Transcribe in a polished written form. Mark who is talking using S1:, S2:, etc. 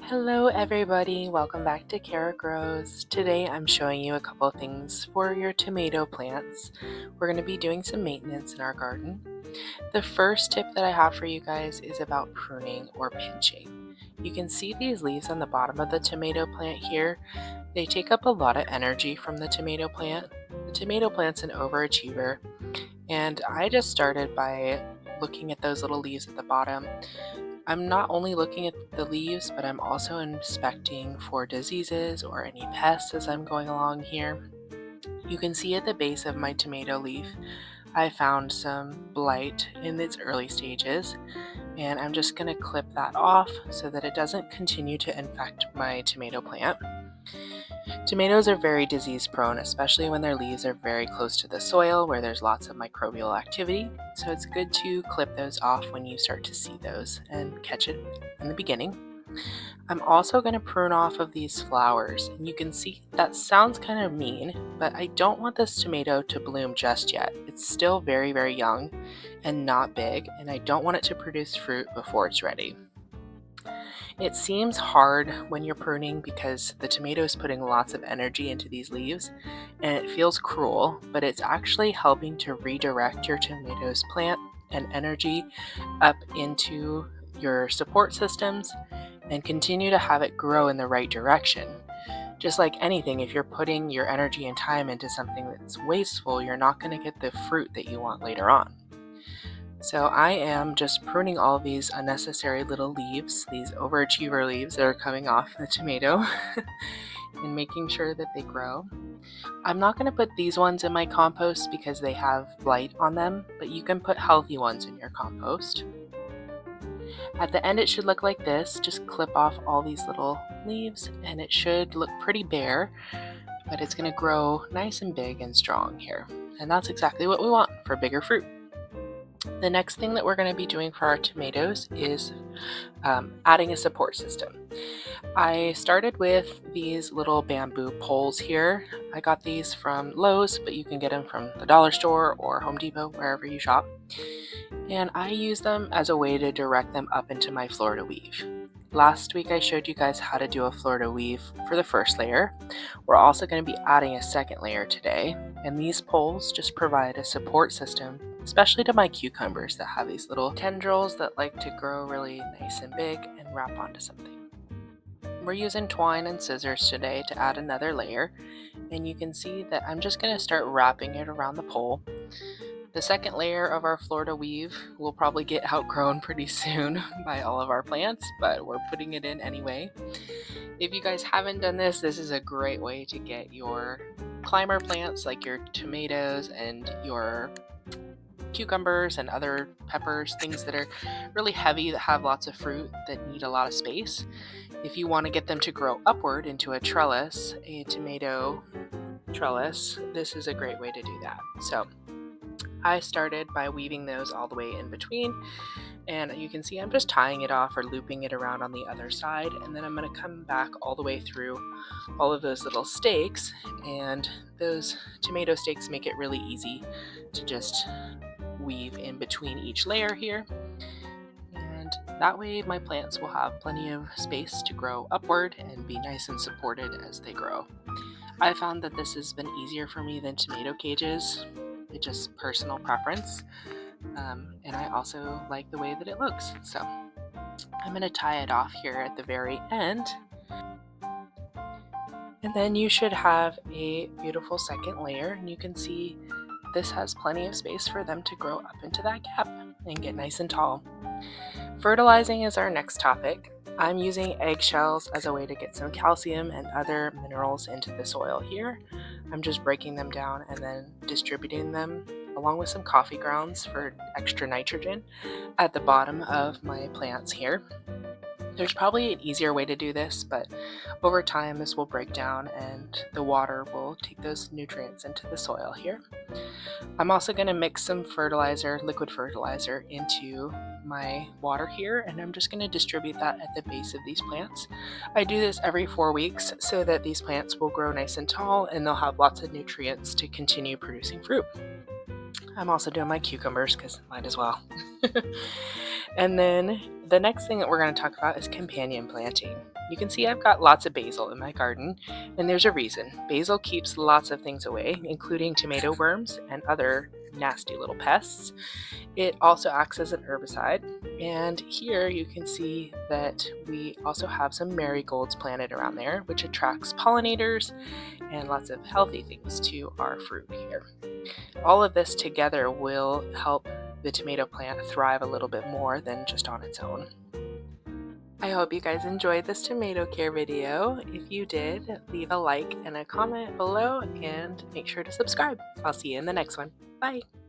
S1: Hello everybody, welcome back to Kara Grows. Today I'm showing you a couple of things for your tomato plants. We're going to be doing some maintenance in our garden. The first tip that I have for you guys is about pruning or pinching. You can see these leaves on the bottom of the tomato plant here. They take up a lot of energy from the tomato plant. The tomato plant's an overachiever, and I just started by looking at those little leaves at the bottom. I'm not only looking at the leaves, but I'm also inspecting for diseases or any pests as I'm going along here. You can see at the base of my tomato leaf, I found some blight in its early stages, and I'm just going to clip that off so that it doesn't continue to infect my tomato plant. Tomatoes are very disease prone, especially when their leaves are very close to the soil where there's lots of microbial activity. So it's good to clip those off when you start to see those and catch it in the beginning. I'm also going to prune off of these flowers, and you can see that sounds kind of mean, but I don't want this tomato to bloom just yet. It's still very, very young and not big, and I don't want it to produce fruit before it's ready. It seems hard when you're pruning because the tomato is putting lots of energy into these leaves and it feels cruel, but it's actually helping to redirect your tomatoes plant and energy up into your support systems and continue to have it grow in the right direction. Just like anything, if you're putting your energy and time into something that's wasteful, you're not going to get the fruit that you want later on. So I am just pruning all of these unnecessary little leaves, these overachiever leaves that are coming off the tomato, and making sure that they grow. I'm not going to put these ones in my compost because they have blight on them, but you can put healthy ones in your compost. At the end it should look like this. Just clip off all these little leaves and it should look pretty bare, but it's going to grow nice and big and strong here. And that's exactly what we want for bigger fruit. The next thing that we're going to be doing for our tomatoes is adding a support system. I started with these little bamboo poles here. I got these from Lowe's, but you can get them from the dollar store or Home Depot, wherever you shop. And I use them as a way to direct them up into my Florida weave. Last week I showed you guys how to do a Florida weave for the first layer. We're also going to be adding a second layer today, and these poles just provide a support system, especially to my cucumbers that have these little tendrils that like to grow really nice and big and wrap onto something. We're using twine and scissors today to add another layer, and you can see that I'm just going to start wrapping it around the pole. The second layer of our Florida weave will probably get outgrown pretty soon by all of our plants, but we're putting it in anyway. If you guys haven't done this, this is a great way to get your climber plants like your tomatoes and your cucumbers and other peppers, things that are really heavy that have lots of fruit that need a lot of space. If you want to get them to grow upward into a trellis, a tomato trellis, this is a great way to do that. So I started by weaving those all the way in between, and you can see I'm just tying it off or looping it around on the other side, and then I'm going to come back all the way through all of those little stakes, and those tomato stakes make it really easy to just weave in between each layer here, and that way my plants will have plenty of space to grow upward and be nice and supported as they grow. I found that this has been easier for me than tomato cages. It's just personal preference, and I also like the way that it looks. So I'm going to tie it off here at the very end, and then you should have a beautiful second layer, and you can see this has plenty of space for them to grow up into that gap and get nice and tall. Fertilizing is our next topic. I'm using eggshells as a way to get some calcium and other minerals into the soil here. I'm just breaking them down and then distributing them along with some coffee grounds for extra nitrogen at the bottom of my plants here. There's probably an easier way to do this, but over time this will break down and the water will take those nutrients into the soil here. I'm also going to mix some fertilizer, liquid fertilizer, into my water here, and I'm just going to distribute that at the base of these plants. I do this every 4 weeks so that these plants will grow nice and tall and they'll have lots of nutrients to continue producing fruit. I'm also doing my cucumbers because might as well. And then the next thing that we're going to talk about is companion planting. You can see I've got lots of basil in my garden, and there's a reason. Basil keeps lots of things away, including tomato worms and other nasty little pests. It also acts as an herbicide, and here you can see that we also have some marigolds planted around there, which attracts pollinators and lots of healthy things to our fruit here. All of this together will help the tomato plant thrive a little bit more than just on its own. I hope you guys enjoyed this tomato care video. If you did, leave a like and a comment below and make sure to subscribe. I'll see you in the next one. Bye!